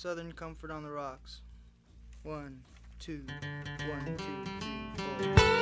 Southern Comfort on the Rocks. 1, 2, 1, 2, 3, 4.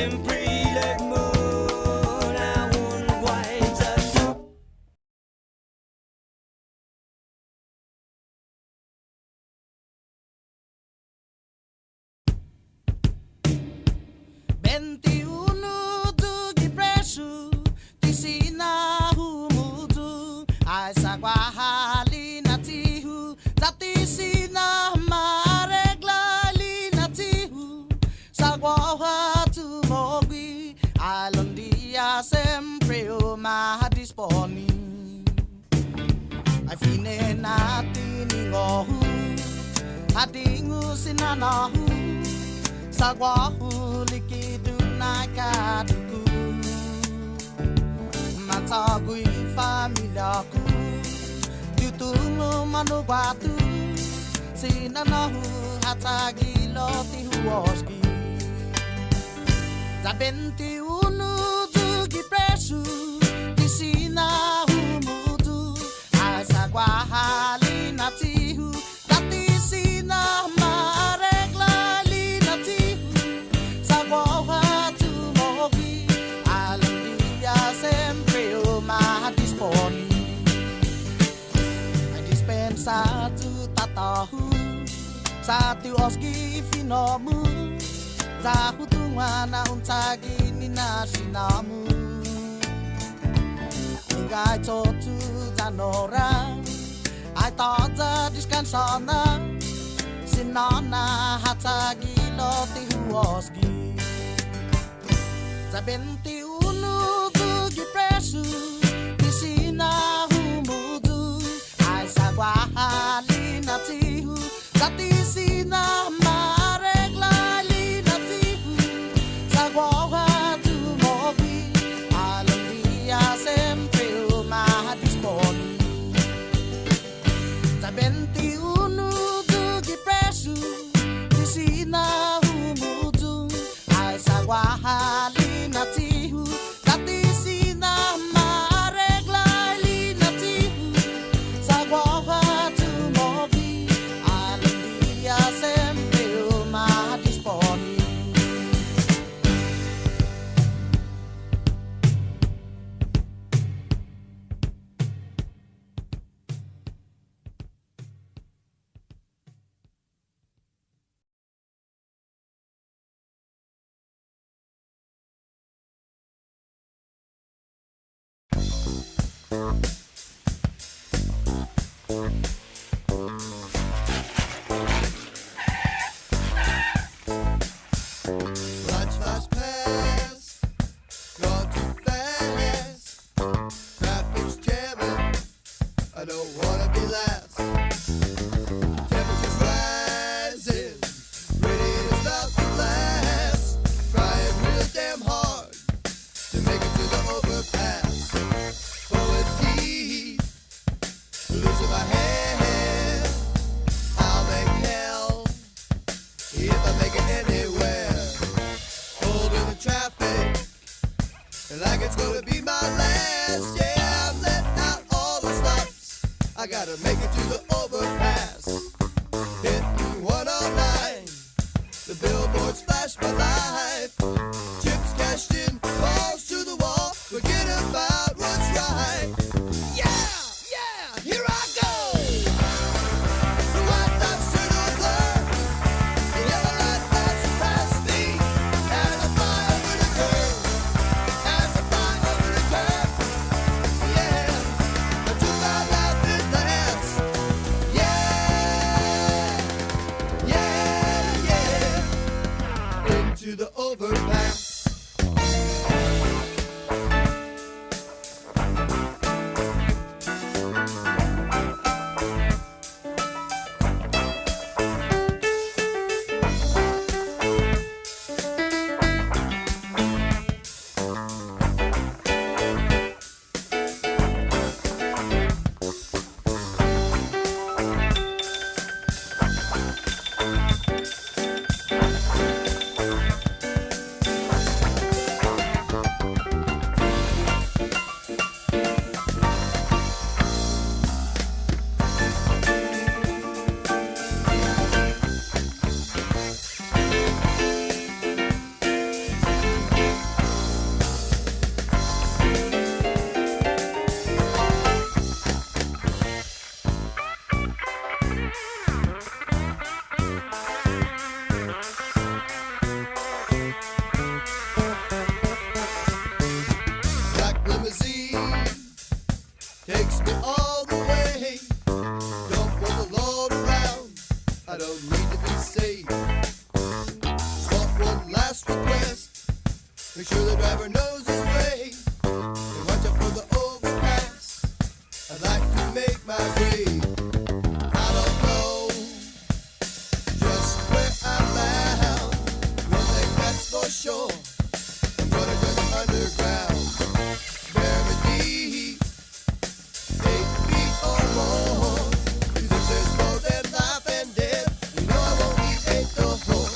Sempre le mona un guaita tu. 21 de preço, tisina humudu, ai saguahali natihu, tatisina maregla li natihu, saguaha tu mobi, alondia sempre o ma disponi, ai fine nati ningohu, adingu sinanahu. Sagwahu likidu nakaduku Matagui familiaku Tutungu manubatu Sinanahu hatagi loti huoski Zabenti unu dugi presu Tisina humudu Asagwahali natihu Tatisina satu tatahu satu oski finomu zahu tungwana untagi nina sinamu Nigai totu zanora ai toza diskan sana sinana hatagi loti huoski zabenti unu bugi presu disina Wahali natihu, tatisina maregla li natihu, sagwaha tu mobi, alondia sempre o mahadisponi. Tabenti unu dugi presu, tisina humudu, ay sagwaha li natihu, tatisina maregla li natihu, sagwaha Like it's gonna be my last. Yeah, I'm letting out all the stops. I gotta make it to the overpass. Hitting 109. The billboards flash my life. Chips cashed in, balls to the wall. Forget about what's right. Yeah, yeah, here I go. The white lights turn to a blur. The yellow light flashes past me as I fly over the curb. As I fly over the curb, yeah, I took my life in the hands, yeah, yeah, yeah, into the overpass. Make sure the driver knows his way. And watch out for the overpass. I'd like to make my grade. I don't know just where I'm bound. One thing that's for sure, I'm gonna go underground. Very deep, 8 feet or more. You think there's more than life and death? You know I won't eat a door.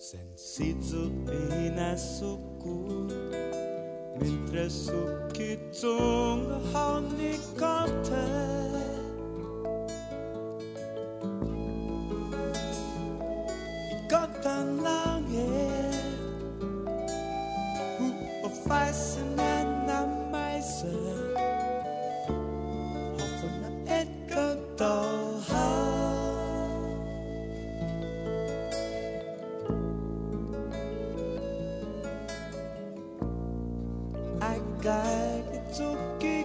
Sensito e nasuku mentre suki tung honey kante ikatan langit hu fasten na maise hofna ekata Gai tsuki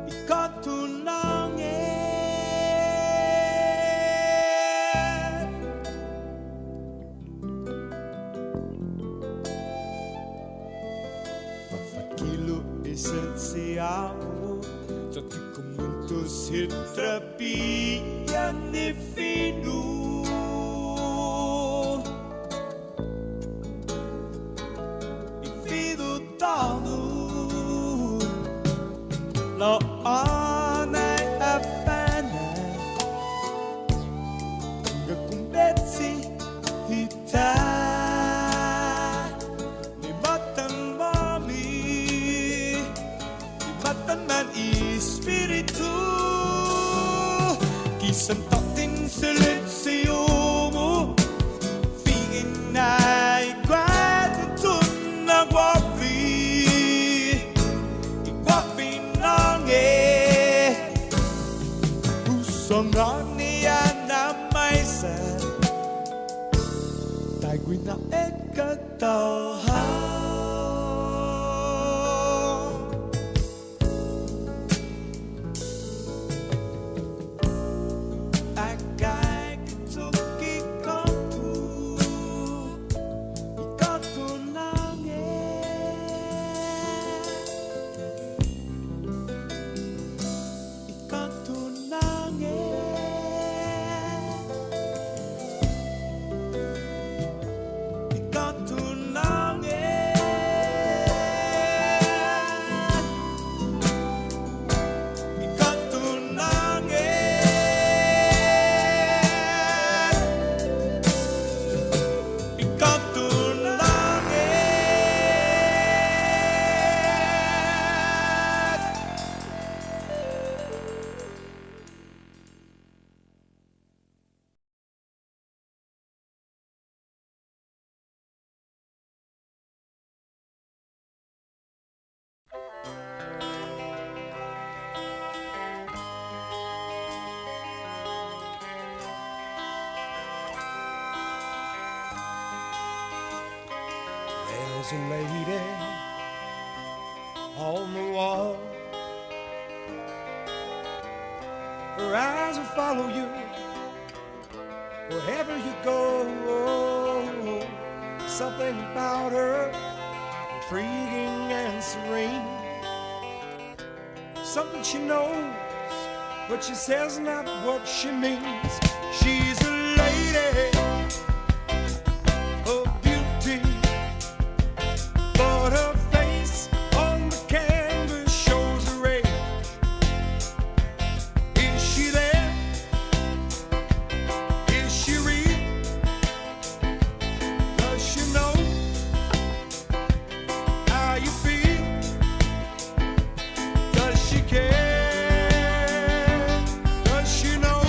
ikatu nange Fafakilu esensiamu Jati kumentus hitrapi yang nifinu Lo onai afana Gakumbetsi hita Ni matan mami Ni matan man espiritu Kisam totin silencio Fingin ay gratitudin na wafi Usongania na maisa Taiguina ekataha Akai kituki kotu Ikatu nange There's a lady on the wall. Her eyes will follow you wherever you go. Something about her intriguing and serene. Something she knows, but she says not what she means. She's a lady of beauty, but her face on the canvas shows her age. Is she there? Is she real? Does she know how you feel? Does she care? Does she know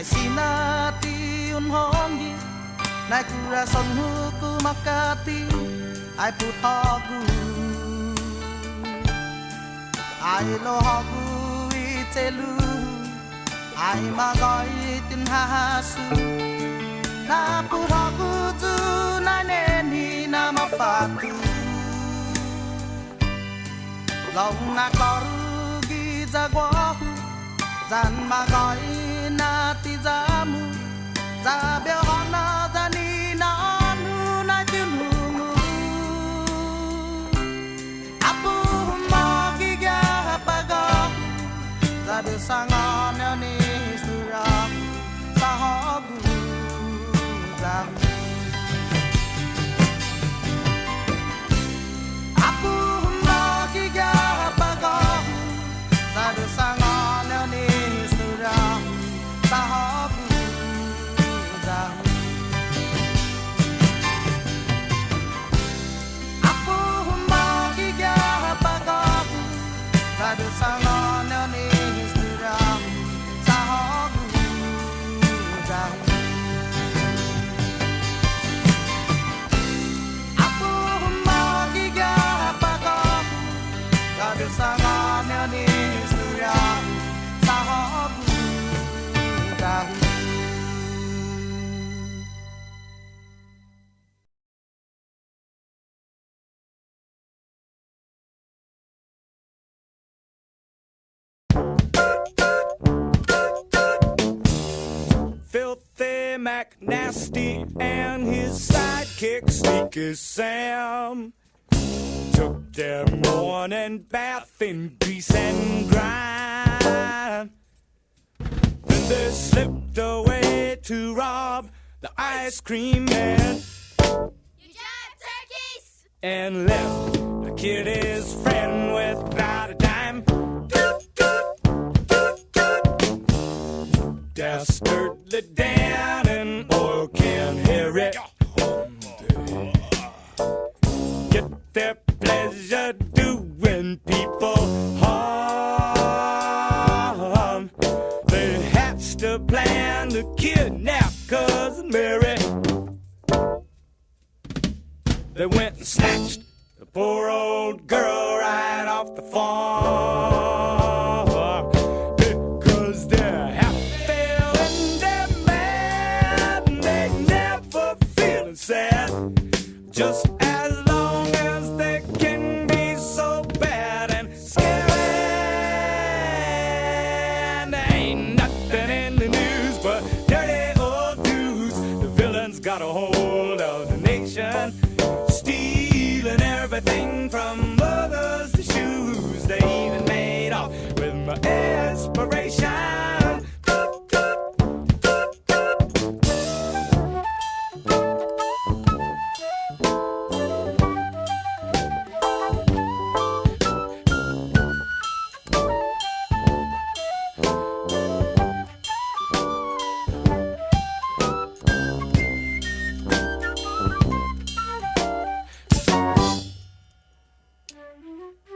ai sinati unhongi nai kura sonhu ku makati ai put hogu ai lo hogu itelu ai magoi tin hasu na put hogu tu na neni na mafatu lòng na koru gi jagwahu jan magoi na ti jamu za beo hona jani na nu na tunu apu magi ga paga za de sangan ni sura sahabu za apu magi ga paga za de sangan ni sura sahabu Filthy Mac Nasty and his sidekick Sneaky Sam took their morning bath in grease and grime. Then they slipped away to rob the ice cream man. You jive turkeys! And left the kid his friend without a dime. Dastardly Dan and oil can hear it. Get their pleasure doing people harm. They hatched a plan to kidnap Cousin Mary. They went and snatched the poor old girl right off the farm. Because they're happy when they're mad, and they never feeling sad. Just as long as they can be so bad and scary. And there ain't nothing in the news but dirty old dudes. The villains got a hold of the nation, stealing everything from mothers to shoes. They even made off with my inspiration.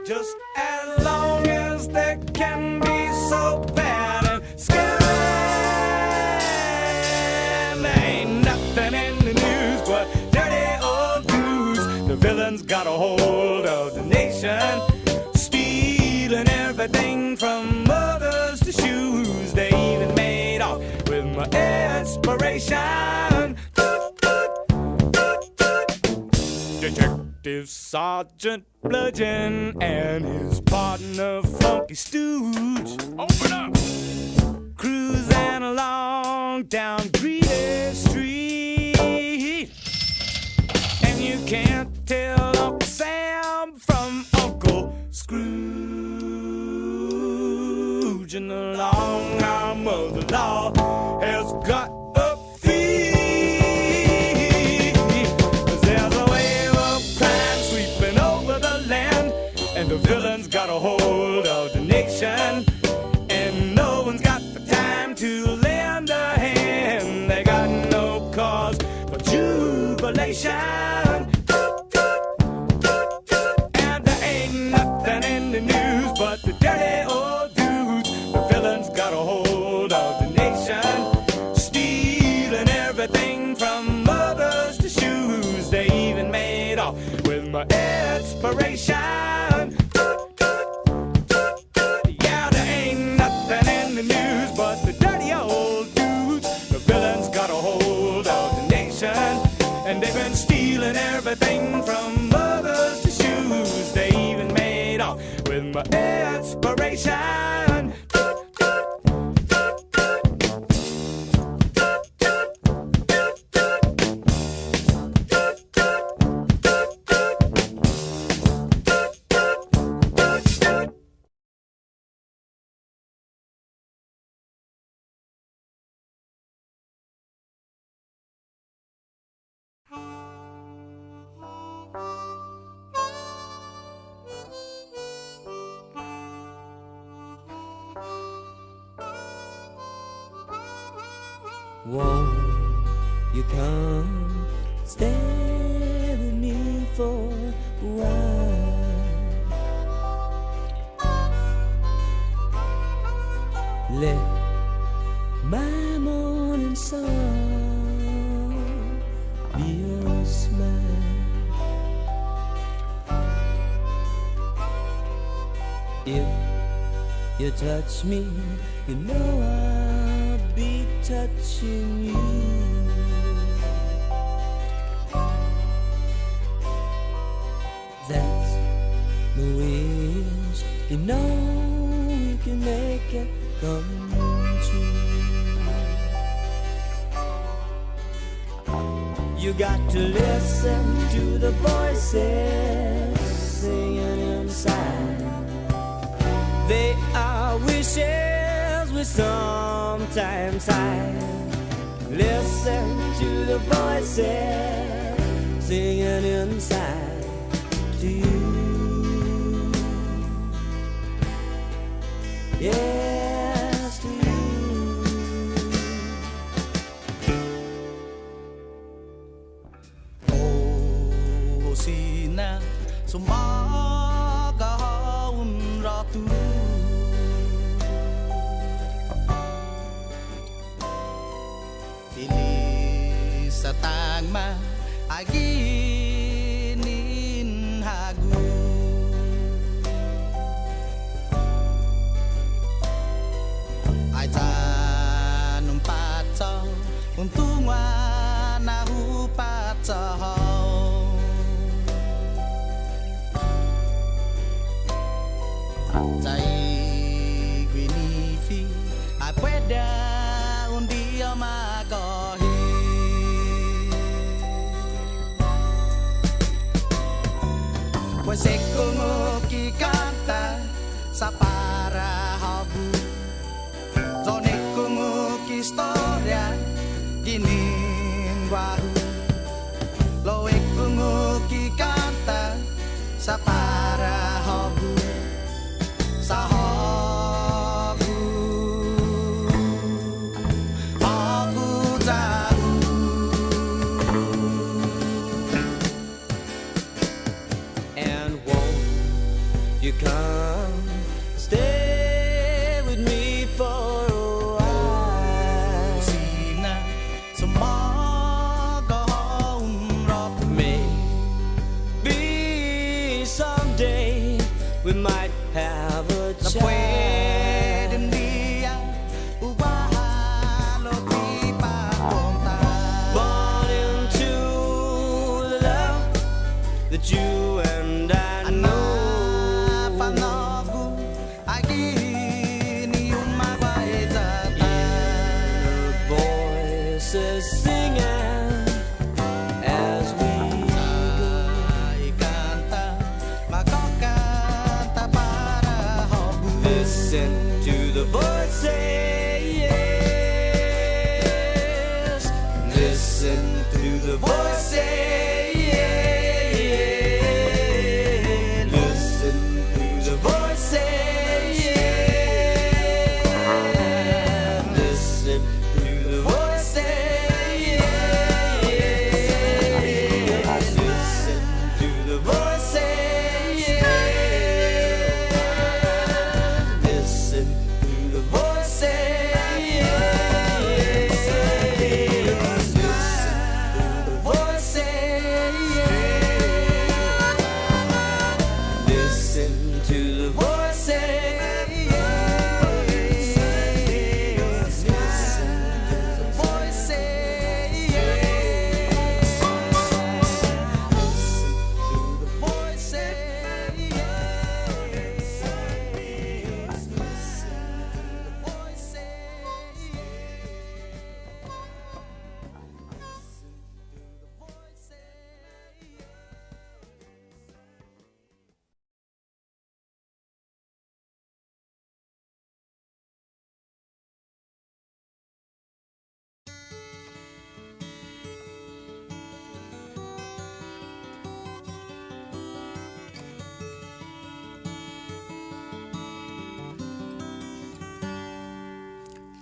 Just as long as they can be so bad and scary. There ain't nothing in the news but dirty old dudes. The villains got a hold of the nation, stealing everything from mothers to shoes. They even made off with my inspiration. Detective Sergeant Bludgeon and his partner Funky Stooge. Open up! Cruising along down Greedy Street, and you can't tell Uncle Sam from Uncle Scrooge. And the long arm of the law has got a fee. 'Cause there's a wave of crime sweeping over the land, and the villains got a hold of the nation, and no one's got the time to lend a hand. They got no cause for jubilation. And there ain't nothing in the news but the dirty old dudes. The villains got a hold of the nation, is my inspiration. Won't you come stay with me for a while? Let my morning sun be your smile. If you touch me, you know I'll be touching you. That's the wish, you know we can make it come true. You got to listen to the voices singing inside. They are wishes we sometimes hide. Listen to the voices singing inside to you. Yes, to you. Oh, sina sumaga haun ratu. Sa tagma aginin hagu. Ai tanum pato untungwa nahu pato. Sai gwinifi ai pueda un dia magohi. Pues se como que canta sa para habu. Zone como que historia ginin wahu. Lo e como que canta sa para habu. Sa habu. Habu tahu. You come stay with me for a while. Sina sumaga haun ratu. Maybe someday we might have a child. Pueden dia ubah lo tipa konta. Born into the love that you and I know. Singing as we go. Listen to the voices. Listen to the voices. Listen to the voices. Listen to the voices. Listen to the voices.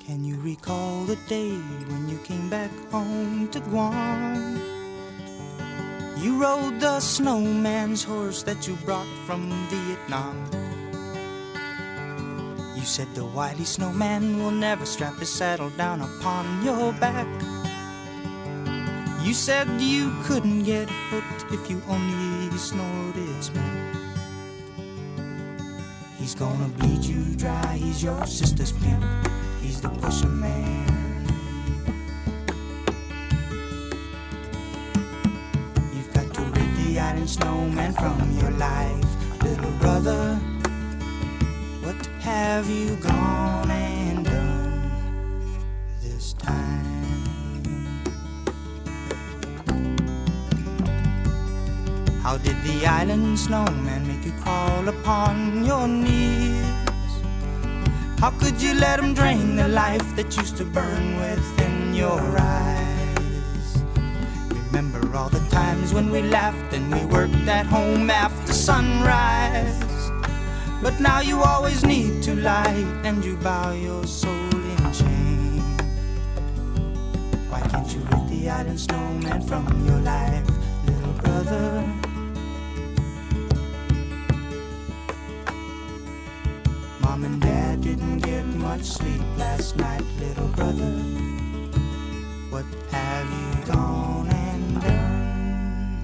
Can you recall the day when you came back home to Guam? You rode the snowman's horse that you brought from Vietnam. You said the wily snowman will never strap his saddle down upon your back. You said you couldn't get hooked if you only snorted smack. He's gonna bleed you dry, he's your sister's pimp, he's the pusher man. You've got to rid the island snowman from your life, little brother. What have you gone and done this time? How did the island snowman make you crawl upon your knees? How could you let him drain the life that used to burn within your eyes? Remember all the times when we laughed and we worked at home after sunrise. But now you always need to lie and you bow your soul in shame. Why can't you rid the island snowman from your life, little brother? Mom and Dad didn't get much sleep last night, little brother. What have you gone and done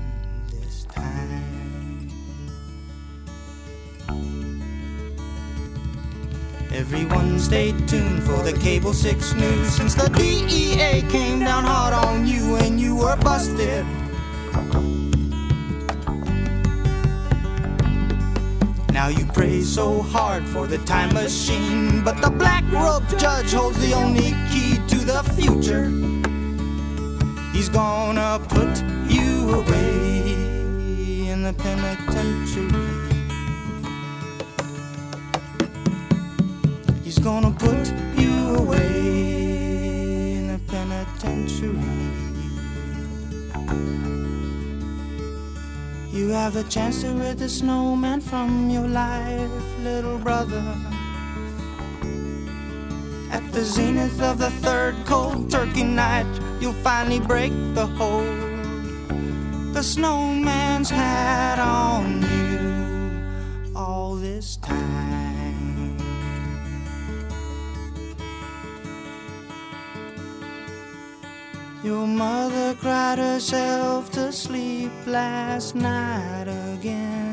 this time? Everyone stay tuned for the Cable 6 news, since the DEA came down hard on you and you were busted. Now you pray so hard for the time machine, but the black robe judge holds the only key to the future. He's gonna put you away in the penitentiary. He's gonna put you away in the penitentiary. You have the chance to rid the snowman from your life, little brother. At the zenith of the third cold turkey night, you'll finally break the hold the snowman's had on you all this time. Your mother cried herself to sleep last night again.